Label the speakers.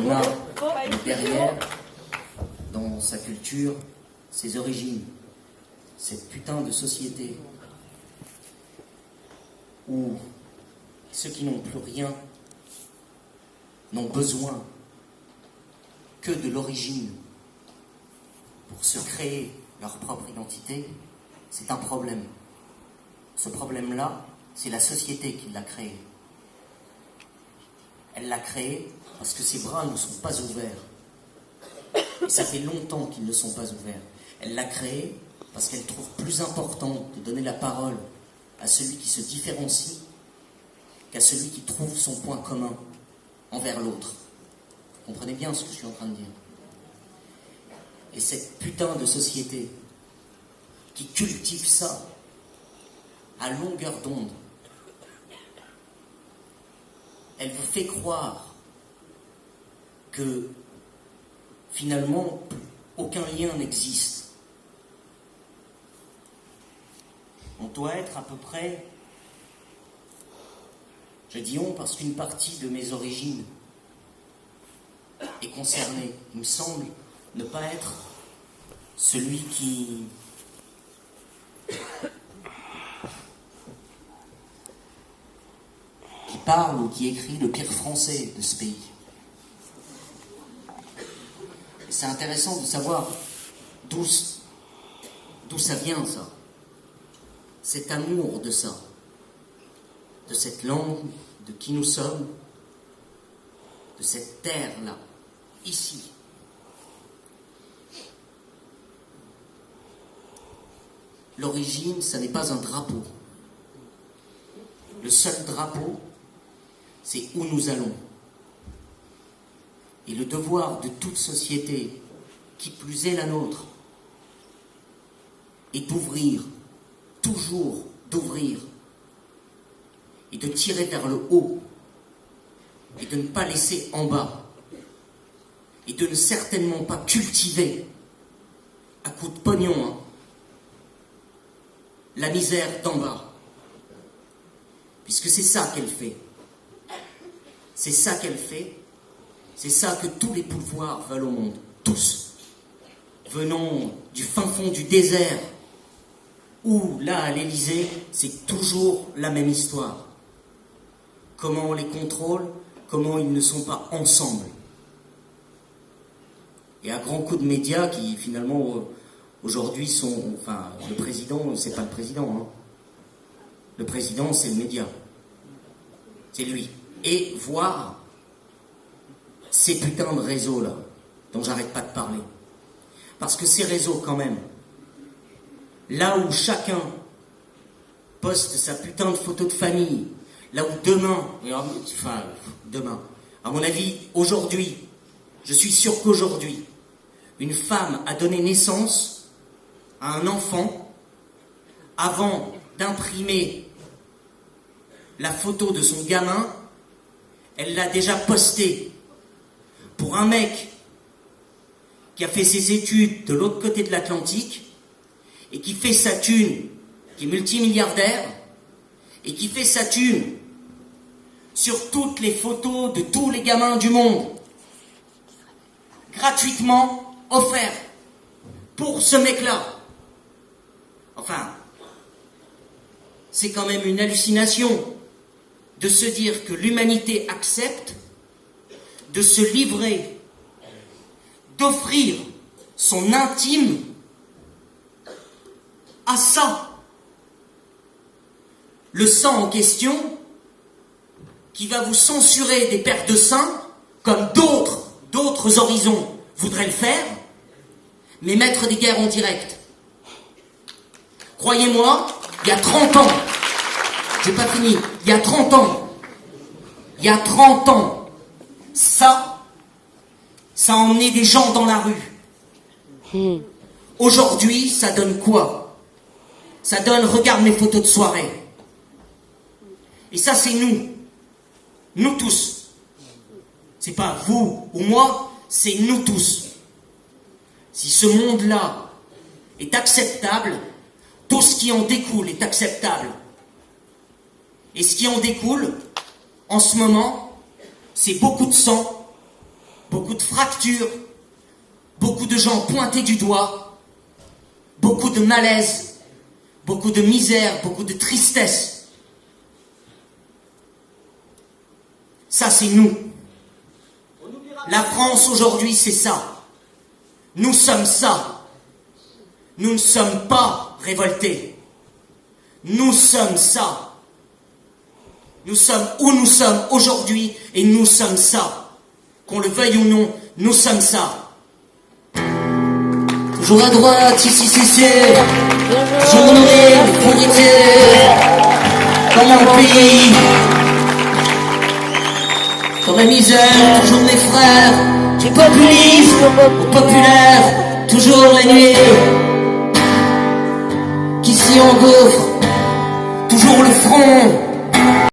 Speaker 1: on a derrière, dans sa culture, ses origines, cette putain de société où ceux qui n'ont plus rien n'ont besoin que de l'origine pour se créer leur propre identité, c'est un problème. Ce problème-là, c'est la société qui l'a créé. Elle l'a créé parce que ses bras ne sont pas ouverts. Et ça fait longtemps qu'ils ne sont pas ouverts. Elle l'a créé parce qu'elle trouve plus important de donner la parole à celui qui se différencie qu'à celui qui trouve son point commun envers l'autre. Vous comprenez bien ce que je suis en train de dire? Et cette putain de société qui cultive ça à longueur d'onde, elle vous fait croire que finalement aucun lien n'existe. On doit être à peu près, je dis on parce qu'une partie de mes origines est concernée. Il me semble ne pas être celui qui parle ou qui écrit le pire français de ce pays. Et c'est intéressant de savoir d'où ça vient, ça. Cet amour de ça, de cette langue, de qui nous sommes, de cette terre-là, ici. L'origine, ça n'est pas un drapeau. Le seul drapeau, c'est où nous allons. Et le devoir de toute société, qui plus est la nôtre, est d'ouvrir, toujours d'ouvrir, et de tirer vers le haut, et de ne pas laisser en bas, et de ne certainement pas cultiver, à coups de pognon, hein, la misère d'en bas. Puisque c'est ça qu'elle fait. C'est ça qu'elle fait. C'est ça que tous les pouvoirs veulent au monde. Tous. Venons du fin fond du désert, où, là, à l'Élysée, c'est toujours la même histoire. Comment on les contrôle, comment ils ne sont pas ensemble. Et à grands coups de médias qui, finalement, aujourd'hui sont... Enfin, le président, c'est pas le président, hein. Le président, c'est le média. C'est lui. Et voir ces putains de réseaux-là, dont j'arrête pas de parler. Parce que ces réseaux, quand même, là où chacun poste sa putain de photo de famille, là où demain, à mon avis, aujourd'hui, je suis sûr qu'aujourd'hui, une femme a donné naissance à un enfant avant d'imprimer la photo de son gamin, elle l'a déjà posté. Pour un mec qui a fait ses études de l'autre côté de l'Atlantique et qui fait sa thune, qui est multimilliardaire et qui fait sa thune sur toutes les photos de tous les gamins du monde, gratuitement offert pour ce mec-là. Enfin, c'est quand même une hallucination de se dire que l'humanité accepte de se livrer, d'offrir son intime à ça. Le sang en question qui va vous censurer des paires de seins comme d'autres horizons voudraient le faire, mais mettre des guerres en direct. Croyez-moi, il y a 30 ans, j'ai pas fini, il y a 30 ans, ça a emmené des gens dans la rue. Aujourd'hui, ça donne quoi? Ça donne, regarde mes photos de soirée. Et ça, c'est nous tous. C'est pas vous ou moi, c'est nous tous. Si ce monde-là est acceptable, tout ce qui en découle est acceptable. Et ce qui en découle, en ce moment, c'est beaucoup de sang, beaucoup de fractures, beaucoup de gens pointés du doigt, beaucoup de malaise, beaucoup de misère, beaucoup de tristesse. Ça, c'est nous. La France aujourd'hui, c'est ça. Nous sommes ça. Nous ne sommes pas révoltés. Nous sommes ça. Nous sommes où nous sommes aujourd'hui et nous sommes ça. Qu'on le veuille ou non, nous sommes ça. Toujours à droite, ici c'est toujours honoré, pourrité, dans mon pays. Dans la misère, toujours mes frères, du populisme au populaire, toujours les nuits qui s'y engouffrent, toujours le front